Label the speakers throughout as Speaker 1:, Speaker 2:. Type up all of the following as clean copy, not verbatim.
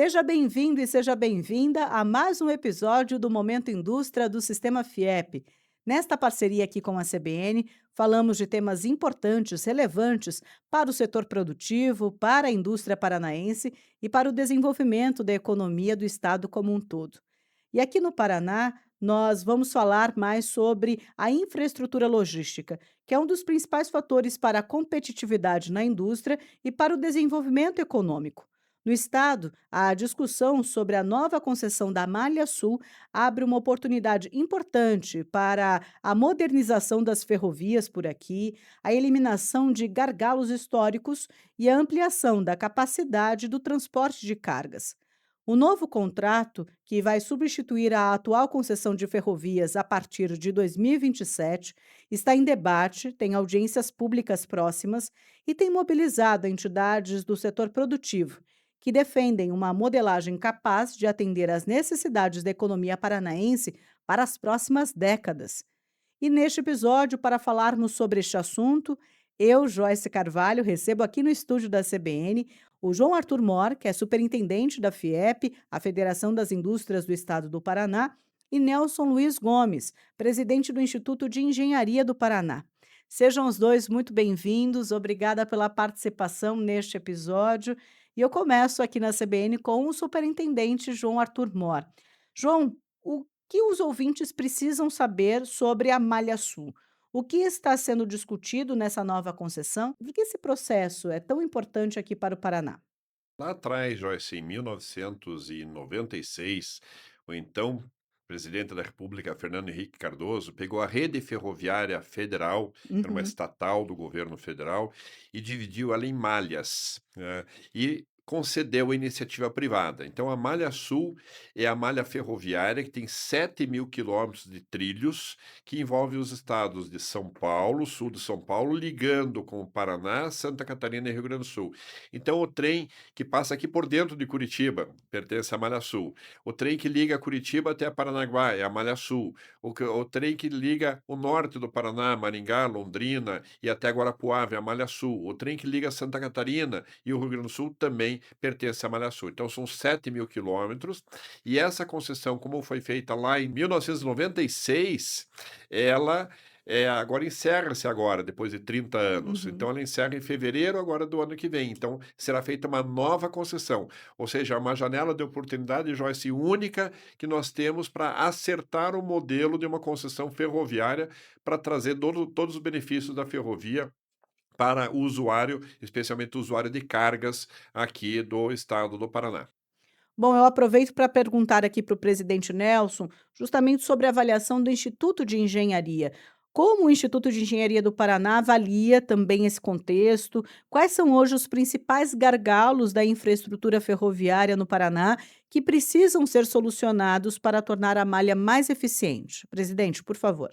Speaker 1: Seja bem-vindo e seja bem-vinda a mais um episódio do Momento Indústria do Sistema FIEP. Nesta parceria aqui com a CBN, falamos de temas importantes, relevantes para o setor produtivo, para a indústria paranaense e para o desenvolvimento da economia do estado como um todo. E aqui no Paraná, nós vamos falar mais sobre a infraestrutura logística, que é um dos principais fatores para a competitividade na indústria e para o desenvolvimento econômico. No estado, a discussão sobre a nova concessão da Malha Sul abre uma oportunidade importante para a modernização das ferrovias por aqui, a eliminação de gargalos históricos e a ampliação da capacidade do transporte de cargas. O novo contrato, que vai substituir a atual concessão de ferrovias a partir de 2027, está em debate, tem audiências públicas próximas e tem mobilizado entidades do setor produtivo, que defendem uma modelagem capaz de atender às necessidades da economia paranaense para as próximas décadas. E neste episódio, para falarmos sobre este assunto, eu, Joyce Carvalho, recebo aqui no estúdio da CBN o João Arthur Mor, que é superintendente da FIEP, a Federação das Indústrias do Estado do Paraná, e Nelson Luiz Gomes, presidente do Instituto de Engenharia do Paraná. Sejam os dois muito bem-vindos, obrigada pela participação neste episódio. E eu começo aqui na CBN com o superintendente João Arthur Mor. João, o que os ouvintes precisam saber sobre a Malha Sul? O que está sendo discutido nessa nova concessão? Por que esse processo é tão importante aqui para o Paraná?
Speaker 2: Lá atrás, Joyce, em 1996, o então presidente da República, Fernando Henrique Cardoso, pegou a rede ferroviária federal, que era uma
Speaker 1: Uhum.
Speaker 2: estatal do governo federal, e dividiu ela em malhas, e concedeu a iniciativa privada. Então, a Malha Sul é a malha ferroviária que tem 7.000 quilômetros de trilhos, que envolve os estados de São Paulo, sul de São Paulo, ligando com o Paraná, Santa Catarina e Rio Grande do Sul. Então, o trem que passa aqui por dentro de Curitiba, pertence à Malha Sul. O trem que liga Curitiba até Paranaguá é a Malha Sul. O trem que liga o norte do Paraná, Maringá, Londrina e até Guarapuava é a Malha Sul. O trem que liga Santa Catarina e o Rio Grande do Sul também pertence à Malha Sul. Então são 7.000 quilômetros e essa concessão, como foi feita lá em 1996, ela agora encerra-se agora, depois de 30 anos.
Speaker 1: Uhum.
Speaker 2: Então ela encerra em fevereiro agora do ano que vem. Então será feita uma nova concessão, ou seja, uma janela de oportunidade, Joyce, única que nós temos para acertar o modelo de uma concessão ferroviária para trazer todos os benefícios da ferrovia para o usuário, especialmente o usuário de cargas aqui do estado do Paraná.
Speaker 1: Bom, eu aproveito para perguntar aqui para o presidente Nelson, justamente sobre a avaliação do Instituto de Engenharia. Como o Instituto de Engenharia do Paraná avalia também esse contexto? Quais são hoje os principais gargalos da infraestrutura ferroviária no Paraná que precisam ser solucionados para tornar a malha mais eficiente? Presidente, por favor.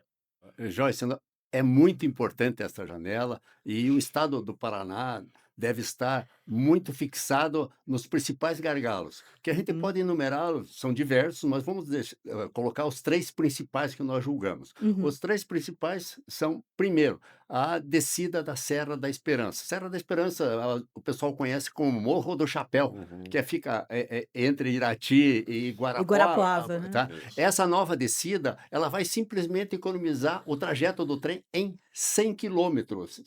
Speaker 3: Joyce, é muito importante essa janela e o estado do Paraná deve estar muito fixado nos principais gargalos, que a gente
Speaker 1: Uhum,
Speaker 3: pode enumerá-los, são diversos, mas vamos colocar os três principais que nós julgamos.
Speaker 1: uhum.
Speaker 3: Os três principais são, primeiro, a descida da Serra da Esperança. Serra da Esperança, o pessoal conhece como Morro do Chapéu,
Speaker 2: Uhum,
Speaker 3: que fica entre Irati e
Speaker 1: E Guarapuava,
Speaker 3: Guarapuava,
Speaker 1: né?
Speaker 3: tá?
Speaker 2: isso.
Speaker 3: Essa nova descida, ela vai simplesmente economizar o trajeto do trem em 100 quilômetros.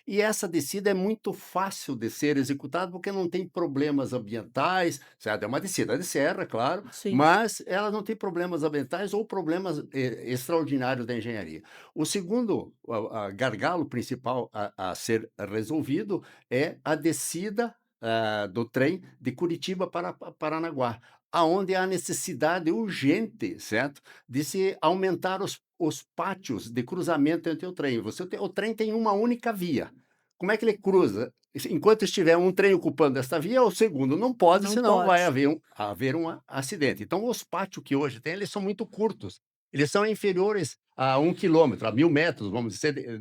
Speaker 3: E essa descida é muito fácil de ser executada porque não tem problemas ambientais, certo? É uma descida de serra, claro,
Speaker 1: Sim.
Speaker 3: mas ela não tem problemas ambientais ou problemas extraordinários da engenharia. O segundo gargalo principal a ser resolvido é a descida do trem de Curitiba para Paranaguá, aonde há necessidade urgente, certo, de se aumentar os pátios de cruzamento entre o trem. O trem tem uma única via. Como é que ele cruza? Enquanto estiver um trem ocupando esta via, o segundo não pode,
Speaker 1: Não
Speaker 3: senão vai
Speaker 1: pode.
Speaker 3: haver um acidente. Então, os pátios que hoje tem, eles são muito curtos. Eles são inferiores a 1 quilômetro, a 1.000 metros, vamos dizer,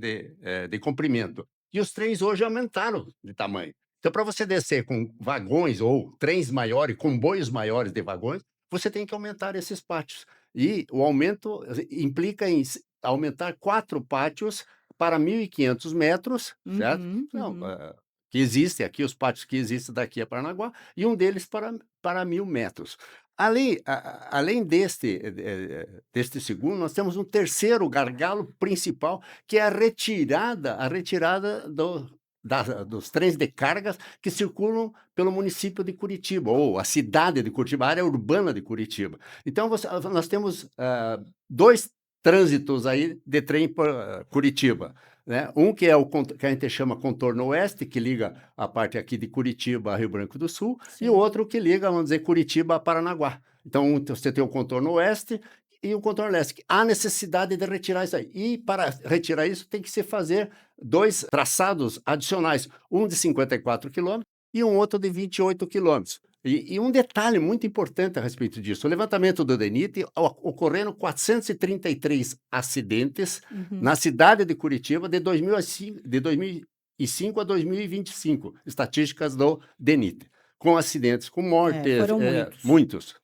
Speaker 3: de comprimento. E os trens hoje aumentaram de tamanho. Então, para você descer com vagões ou trens maiores, comboios maiores de vagões, você tem que aumentar esses pátios. E o aumento implica em aumentar 4 pátios para 1.500 metros, certo?
Speaker 1: Uhum,
Speaker 3: Não,
Speaker 1: uhum.
Speaker 3: que existem aqui, os pátios que existem daqui a Paranaguá, e um deles para 1.000 metros. Além deste segundo, nós temos um terceiro gargalo principal, que é a retirada dos trens de cargas que circulam pelo município de Curitiba, ou a cidade de Curitiba, a área urbana de Curitiba. Então, nós temos 2 trânsitos aí de trem para Curitiba, né? Um que é que a gente chama contorno oeste, que liga a parte aqui de Curitiba a Rio Branco do Sul, e o
Speaker 1: Sim.
Speaker 3: outro que liga, vamos dizer, Curitiba a Paranaguá. Então, você tem o contorno oeste e o contorno leste. Há necessidade de retirar isso aí. E para retirar isso, tem que se fazer 2 traçados adicionais, um de 54 quilômetros e um outro de 28 quilômetros. E um detalhe muito importante a respeito disso: o levantamento do DENIT, ocorreram 433 acidentes
Speaker 1: Uhum.
Speaker 3: na cidade de Curitiba de 2005 a 2025, estatísticas do DENIT, com acidentes, com
Speaker 1: É,
Speaker 3: mortes,
Speaker 1: foram muitos.
Speaker 3: muitos.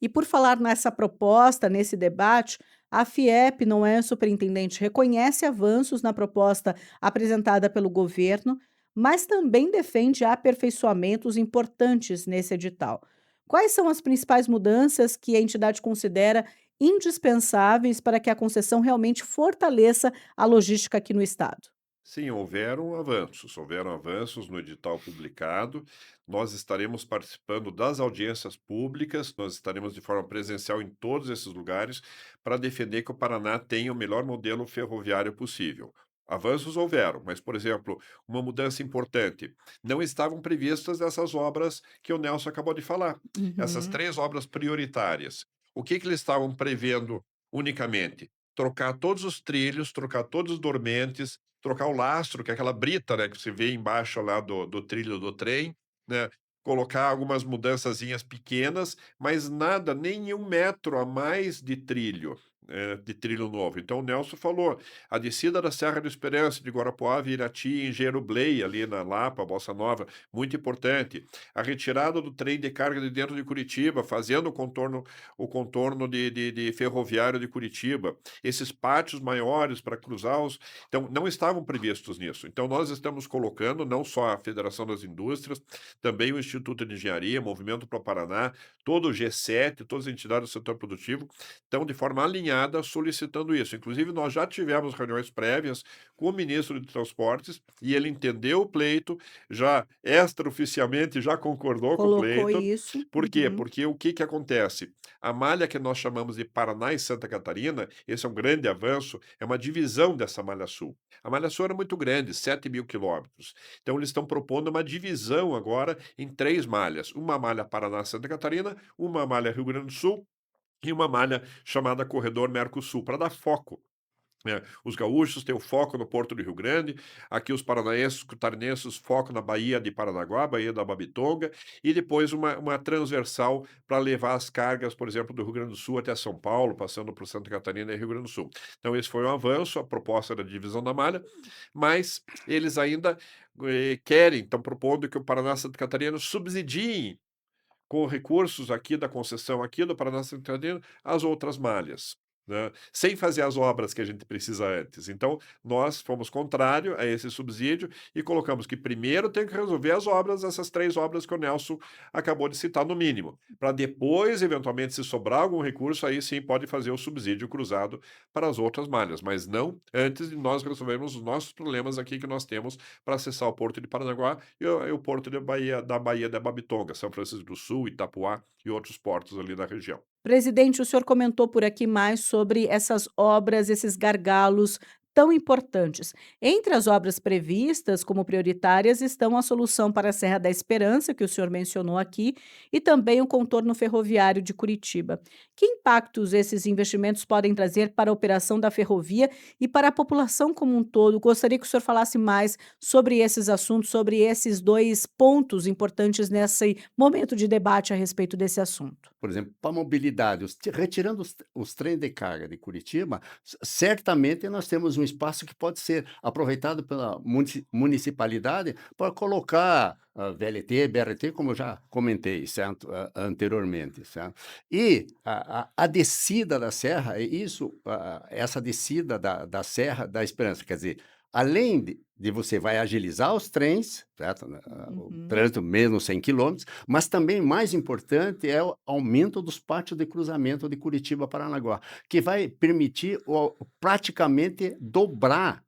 Speaker 1: E por falar nessa proposta, nesse debate, a FIEP, não é, superintendente, reconhece avanços na proposta apresentada pelo governo, mas também defende aperfeiçoamentos importantes nesse edital. Quais são as principais mudanças que a entidade considera indispensáveis para que a concessão realmente fortaleça a logística aqui no estado?
Speaker 2: Sim, houveram avanços no edital publicado. Nós estaremos participando das audiências públicas, nós estaremos de forma presencial em todos esses lugares para defender que o Paraná tenha o melhor modelo ferroviário possível. Avanços houveram, mas, por exemplo, uma mudança importante: não estavam previstas essas obras que o Nelson acabou de falar, essas
Speaker 1: Uhum.
Speaker 2: 3 obras prioritárias. O que eles estavam prevendo unicamente? Trocar todos os trilhos, trocar todos os dormentes, trocar o lastro, que é aquela brita, né, que você vê embaixo lá do trilho do trem, né, colocar algumas mudançazinhas pequenas, mas nada, nem 1 metro a mais de trilho novo. Então o Nelson falou, a descida da Serra da Esperança, de Guarapuava, Irati, Engenheiro Blei, ali na Lapa, Bossa Nova, muito importante. A retirada do trem de carga de dentro de Curitiba, fazendo o contorno de ferroviário de Curitiba. Esses pátios maiores para cruzar os... Então, não estavam previstos nisso. Então, nós estamos colocando, não só a Federação das Indústrias, também o Instituto de Engenharia, Movimento para o Paraná, todo o G7, todas as entidades do setor produtivo, estão de forma alinhada solicitando isso. Inclusive, nós já tivemos reuniões prévias com o ministro de Transportes e ele entendeu o pleito, já extraoficialmente já concordou com o
Speaker 1: Colocou
Speaker 2: pleito.
Speaker 1: isso.
Speaker 2: Por quê?
Speaker 1: Uhum.
Speaker 2: Porque o que que acontece? A malha que nós chamamos de Paraná e Santa Catarina, esse é um grande avanço, é uma divisão dessa Malha Sul. A Malha Sul era muito grande, 7.000 quilômetros. Então, eles estão propondo uma divisão agora em 3 malhas. Uma malha Paraná-Santa Catarina, uma malha Rio Grande do Sul e uma malha chamada Corredor Mercosul, para dar foco. Os gaúchos têm o foco no Porto do Rio Grande, aqui os paranaenses, catarinenses, foco na Baía de Paranaguá, Baía da Babitonga, e depois uma transversal para levar as cargas, por exemplo, do Rio Grande do Sul até São Paulo, passando por Santa Catarina e Rio Grande do Sul. Então, esse foi um avanço, a proposta da divisão da malha, mas eles ainda querem, estão propondo que o Paraná e Santa Catarina subsidiem com recursos aqui da concessão aqui do Paraná Santa Catarina as outras malhas, né, sem fazer as obras que a gente precisa antes. Então, nós fomos contrário a esse subsídio e colocamos que primeiro tem que resolver as obras, essas 3 obras que o Nelson acabou de citar no mínimo, para depois, eventualmente, se sobrar algum recurso, aí sim pode fazer o subsídio cruzado para as outras malhas, mas não antes de nós resolvermos os nossos problemas aqui que nós temos para acessar o Porto de Paranaguá e o Porto da Baía da Babitonga, São Francisco do Sul, Itapuá e outros portos ali da região.
Speaker 1: Presidente, o senhor comentou por aqui mais sobre essas obras, esses gargalos tão importantes. Entre as obras previstas como prioritárias estão a solução para a Serra da Esperança, que o senhor mencionou aqui, e também o contorno ferroviário de Curitiba. Que impactos esses investimentos podem trazer para a operação da ferrovia e para a população como um todo? Gostaria que o senhor falasse mais sobre esses assuntos, sobre esses 2 pontos importantes nesse momento de debate a respeito desse assunto.
Speaker 3: Por exemplo, para a mobilidade, retirando os trens de carga de Curitiba, certamente nós temos um espaço que pode ser aproveitado pela municipalidade para colocar VLT, BRT, como eu já comentei, certo? Anteriormente, certo? E a descida da serra, essa descida da Serra da Esperança, quer dizer, além de você vai agilizar os trens, certo? O
Speaker 1: Uhum.
Speaker 3: trânsito mesmo 100 quilômetros, mas também mais importante é o aumento dos pátios de cruzamento de Curitiba a Paranaguá, que vai permitir praticamente dobrar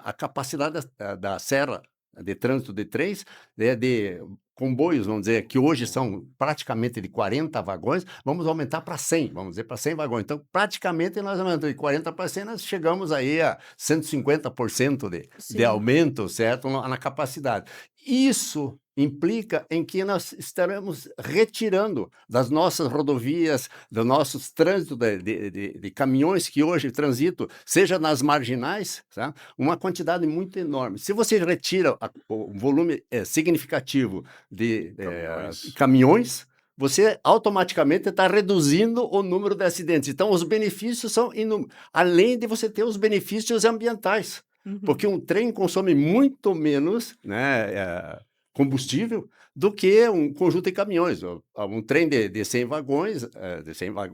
Speaker 3: a capacidade da serra de trânsito de trens, de comboios, vamos dizer, que hoje são praticamente de 40 vagões, vamos aumentar para 100, vamos dizer, para 100 vagões. Então, praticamente, nós aumentamos de 40 para 100, nós chegamos aí a 150% de
Speaker 1: Sim.
Speaker 3: aumento, certo, na capacidade. Isso implica em que nós estaremos retirando das nossas rodovias, dos nossos trânsitos de caminhões que hoje transitam, seja nas marginais, tá? Uma quantidade muito enorme. Se você retira o volume significativo de
Speaker 2: Caminhões.
Speaker 3: caminhões, você automaticamente está reduzindo o número de acidentes. Então, os benefícios são inúmeros, além de você ter os benefícios ambientais,
Speaker 1: Uhum.
Speaker 3: porque um trem consome muito menos, né, combustível do que um conjunto de caminhões. Um trem de 100 vagões,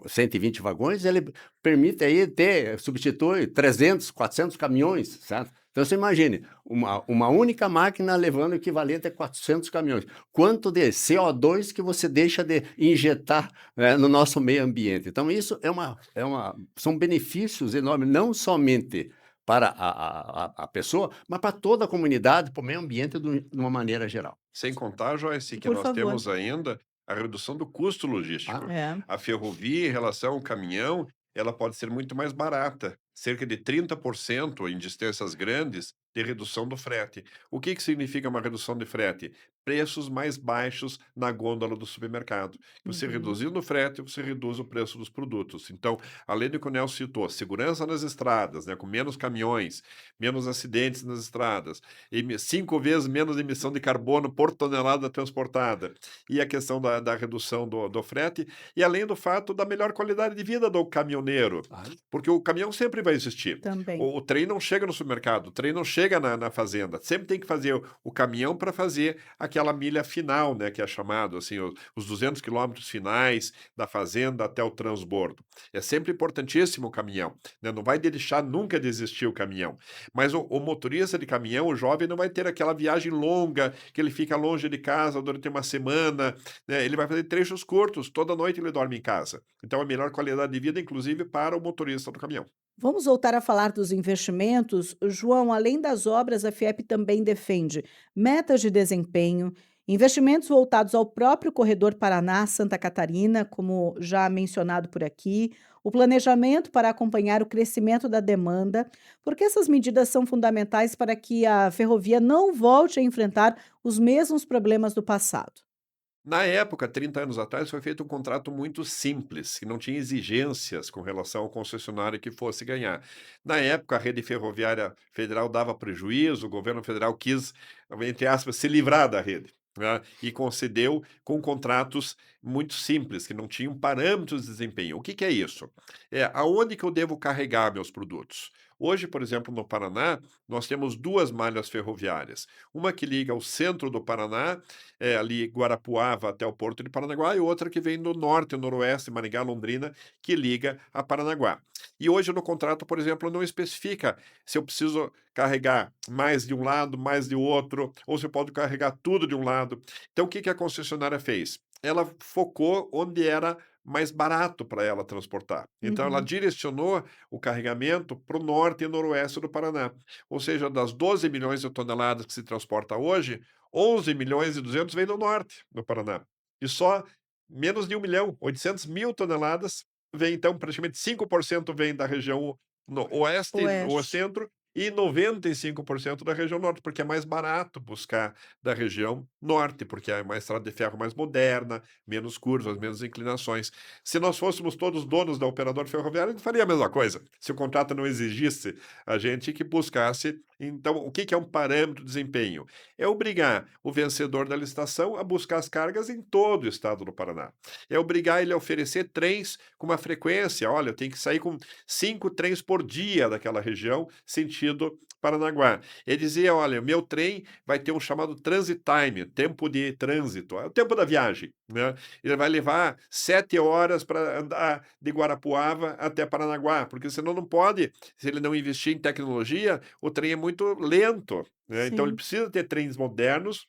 Speaker 3: 120 vagões, ele permite aí substitui 300, 400 caminhões, certo? Então, você imagine, uma única máquina levando o equivalente a 400 caminhões. Quanto de CO2 que você deixa de injetar, no nosso meio ambiente? Então, isso são benefícios enormes, não somente para a pessoa, mas para toda a comunidade, para o meio ambiente de uma maneira geral.
Speaker 2: Sem contar, Joyce, que
Speaker 1: Por
Speaker 2: nós
Speaker 1: favor.
Speaker 2: temos ainda a redução do custo logístico.
Speaker 3: Ah,
Speaker 1: É.
Speaker 2: A ferrovia, em relação ao caminhão, ela pode ser muito mais barata, cerca de 30% em distâncias grandes de redução do frete. O que significa uma redução de frete? Preços mais baixos na gôndola do supermercado. Você
Speaker 1: Uhum.
Speaker 2: reduzindo o frete, você reduz o preço dos produtos. Então, além do que o Nelson citou, segurança nas estradas, né, com menos caminhões, menos acidentes nas estradas, 5 vezes menos emissão de carbono por tonelada transportada, e a questão da redução do frete, e além do fato da melhor qualidade de vida do caminhoneiro,
Speaker 3: ah,
Speaker 2: porque o caminhão sempre vai existir.
Speaker 1: Também.
Speaker 2: O trem não chega no supermercado, o trem não chega na fazenda, sempre tem que fazer o caminhão para fazer aquela milha final, né, que é chamado, assim, os 200 quilômetros finais da fazenda até o transbordo. É sempre importantíssimo o caminhão, né, não vai deixar nunca de existir o caminhão. Mas o motorista de caminhão, o jovem, não vai ter aquela viagem longa, que ele fica longe de casa durante uma semana, né? Ele vai fazer trechos curtos, toda noite ele dorme em casa. Então, é melhor qualidade de vida, inclusive, para o motorista do caminhão.
Speaker 1: Vamos voltar a falar dos investimentos. João, além das obras, a FIEP também defende metas de desempenho, investimentos voltados ao próprio corredor Paraná-Santa Catarina, como já mencionado por aqui, o planejamento para acompanhar o crescimento da demanda, porque essas medidas são fundamentais para que a ferrovia não volte a enfrentar os mesmos problemas do passado.
Speaker 2: Na época, 30 anos atrás, foi feito um contrato muito simples, que não tinha exigências com relação ao concessionário que fosse ganhar. Na época, a rede ferroviária federal dava prejuízo, o governo federal quis, entre aspas, se livrar da rede, né, e concedeu com contratos muito simples, que não tinham parâmetros de desempenho. O que é isso? É aonde que eu devo carregar meus produtos? Hoje, por exemplo, no Paraná, nós temos duas malhas ferroviárias. Uma que liga o centro do Paraná, ali Guarapuava até o Porto de Paranaguá, e outra que vem do norte, noroeste, Maringá, Londrina, que liga a Paranaguá. E hoje no contrato, por exemplo, não especifica se eu preciso carregar mais de um lado, mais de outro, ou se eu posso carregar tudo de um lado. Então, o que que a concessionária fez? Ela focou onde era mais barato para ela transportar. Então, ela
Speaker 1: Uhum.
Speaker 2: direcionou o carregamento para o norte e noroeste do Paraná. Ou seja, das 12 milhões de toneladas que se transporta hoje, 11 milhões e 200 vem do norte do Paraná. E só menos de 1 milhão, 800 mil toneladas, vem, então, praticamente 5% vem da região no oeste ou
Speaker 1: Oeste.
Speaker 2: centro, e 95% da região norte, porque é mais barato buscar da região norte, porque é uma estrada de ferro mais moderna, menos curvas, menos inclinações. Se nós fôssemos todos donos da operadora ferroviária, a gente faria a mesma coisa. Se o contrato não exigisse a gente que buscasse. Então, o que é um parâmetro de desempenho? É obrigar o vencedor da licitação a buscar as cargas em todo o estado do Paraná. É obrigar ele a oferecer trens com uma frequência. Olha, eu tenho que sair com 5 trens por dia daquela região, sentido Paranaguá. Ele dizia: olha, meu trem vai ter um chamado transit time, tempo de trânsito, é o tempo da viagem. né? Ele vai levar 7 horas para andar de Guarapuava até Paranaguá, porque senão não pode, se ele não investir em tecnologia, o trem é muito lento, né? Então ele
Speaker 1: Sim.
Speaker 2: precisa ter trens modernos,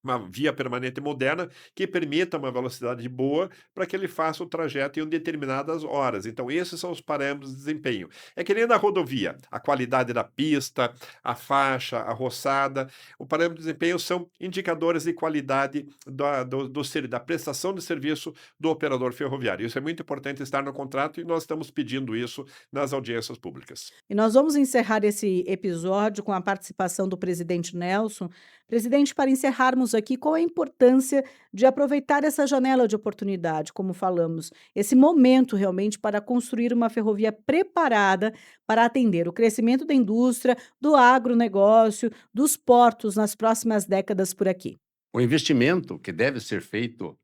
Speaker 2: uma via permanente moderna que permita uma velocidade boa para que ele faça o trajeto em determinadas horas. Então, esses são os parâmetros de desempenho. É que nem na rodovia, a qualidade da pista, a faixa, a roçada. O parâmetro de desempenho são indicadores de qualidade da prestação de serviço do operador ferroviário. Isso é muito importante estar no contrato e nós estamos pedindo isso nas audiências públicas.
Speaker 1: E nós vamos encerrar esse episódio com a participação do presidente Nelson. Presidente, para encerrarmos aqui, qual a importância de aproveitar essa janela de oportunidade, como falamos, esse momento realmente para construir uma ferrovia preparada para atender o crescimento da indústria, do agronegócio, dos portos nas próximas décadas por aqui?
Speaker 3: O investimento que deve ser feito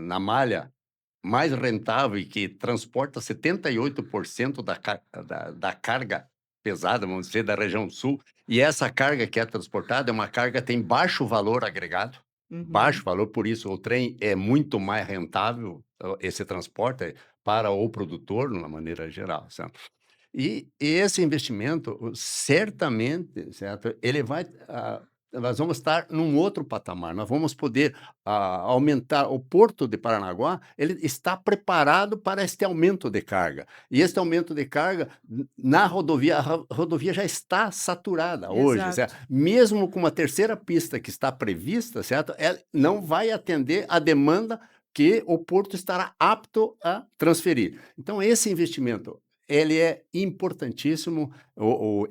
Speaker 3: na malha mais rentável e que transporta 78% da carga pesada, vamos dizer, da região sul, e essa carga que é transportada é uma carga que tem baixo valor agregado, baixo
Speaker 1: Uhum.
Speaker 3: valor, por isso o trem é muito mais rentável, esse transporte para o produtor, de uma maneira geral, certo? E esse investimento, certamente, certo, ele vai, nós vamos estar num outro patamar, nós vamos poder, aumentar o Porto de Paranaguá, ele está preparado para este aumento de carga. E este aumento de carga, na rodovia, a rodovia já está saturada hoje, certo?
Speaker 1: Exato.
Speaker 3: Mesmo com uma terceira pista que está prevista, certo, ela não vai atender a demanda que o Porto estará apto a transferir. Então esse investimento ele é importantíssimo.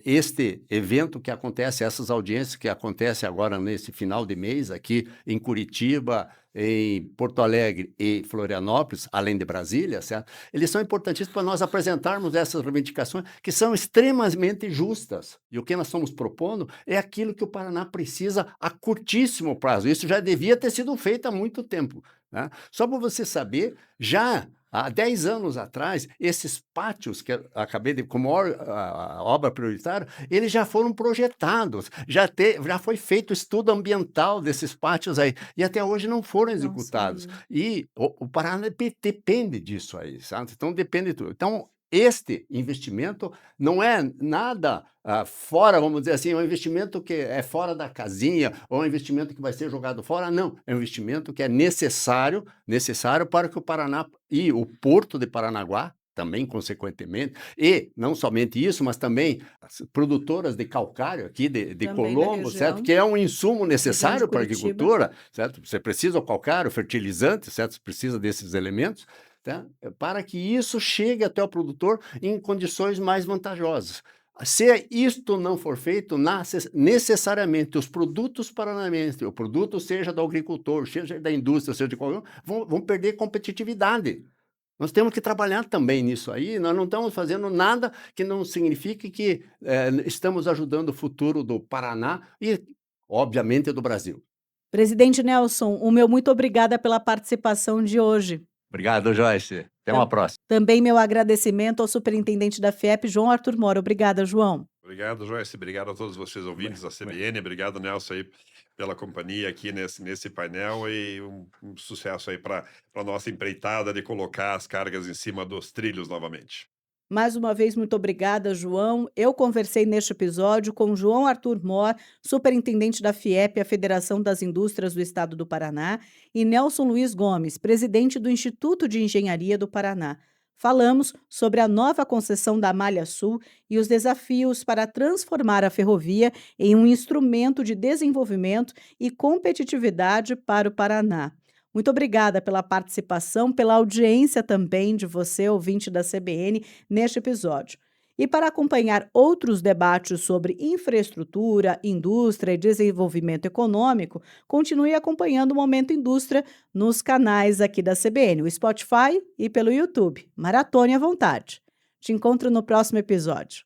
Speaker 3: Este evento que acontece, essas audiências que acontecem agora nesse final de mês aqui em Curitiba, em Porto Alegre e Florianópolis, além de Brasília, certo? Eles são importantíssimos para nós apresentarmos essas reivindicações que são extremamente justas. E o que nós estamos propondo é aquilo que o Paraná precisa a curtíssimo prazo. Isso já devia ter sido feito há muito tempo, né? Só para você saber, já há 10 anos atrás, esses pátios que eu acabei de, como a obra prioritária, eles já foram projetados, já foi feito estudo ambiental desses pátios aí, e até hoje não foram
Speaker 1: Não
Speaker 3: executados.
Speaker 1: saiu.
Speaker 3: E o Paraná depende disso aí, sabe? Então depende de tudo. Então, este investimento não é nada fora, vamos dizer assim, é um investimento que é fora da casinha, ou um investimento que vai ser jogado fora, não. É um investimento que é necessário para que o Paraná e o Porto de Paranaguá, também consequentemente, e não somente isso, mas também as produtoras de calcário aqui de
Speaker 1: Também da
Speaker 3: Colombo, certo?
Speaker 1: região,
Speaker 3: Que é um insumo
Speaker 1: região de
Speaker 3: necessário para a
Speaker 1: Curitiba.
Speaker 3: agricultura, certo? Você precisa do calcário, fertilizante, certo? Você precisa desses elementos, tá? Para que isso chegue até o produtor em condições mais vantajosas. Se isto não for feito, necessariamente os produtos paranaenses, o produto seja do agricultor, seja da indústria, seja de qualquer um, vão perder competitividade. Nós temos que trabalhar também nisso aí, nós não estamos fazendo nada que não signifique que estamos ajudando o futuro do Paraná e, obviamente, do Brasil.
Speaker 1: Presidente Nelson, o meu muito obrigada pela participação de hoje.
Speaker 3: Obrigado, Joyce. Até uma
Speaker 1: Tam
Speaker 3: próxima.
Speaker 1: também meu agradecimento ao superintendente da FIEP, João Arthur Mora. Obrigada, João.
Speaker 2: Obrigado, Joyce. Obrigado a todos vocês ouvintes da CBN. Obrigado, Nelson, aí, pela companhia aqui nesse painel e um sucesso aí para a nossa empreitada de colocar as cargas em cima dos trilhos novamente.
Speaker 1: Mais uma vez, muito obrigada, João. Eu conversei neste episódio com João Arthur Mor, superintendente da FIEP, a Federação das Indústrias do Estado do Paraná, e Nelson Luiz Gomes, presidente do Instituto de Engenharia do Paraná. Falamos sobre a nova concessão da Malha Sul e os desafios para transformar a ferrovia em um instrumento de desenvolvimento e competitividade para o Paraná. Muito obrigada pela participação, pela audiência também de você, ouvinte da CBN, neste episódio. E para acompanhar outros debates sobre infraestrutura, indústria e desenvolvimento econômico, continue acompanhando o Momento Indústria nos canais aqui da CBN, o Spotify e pelo YouTube. Maratone à vontade. Te encontro no próximo episódio.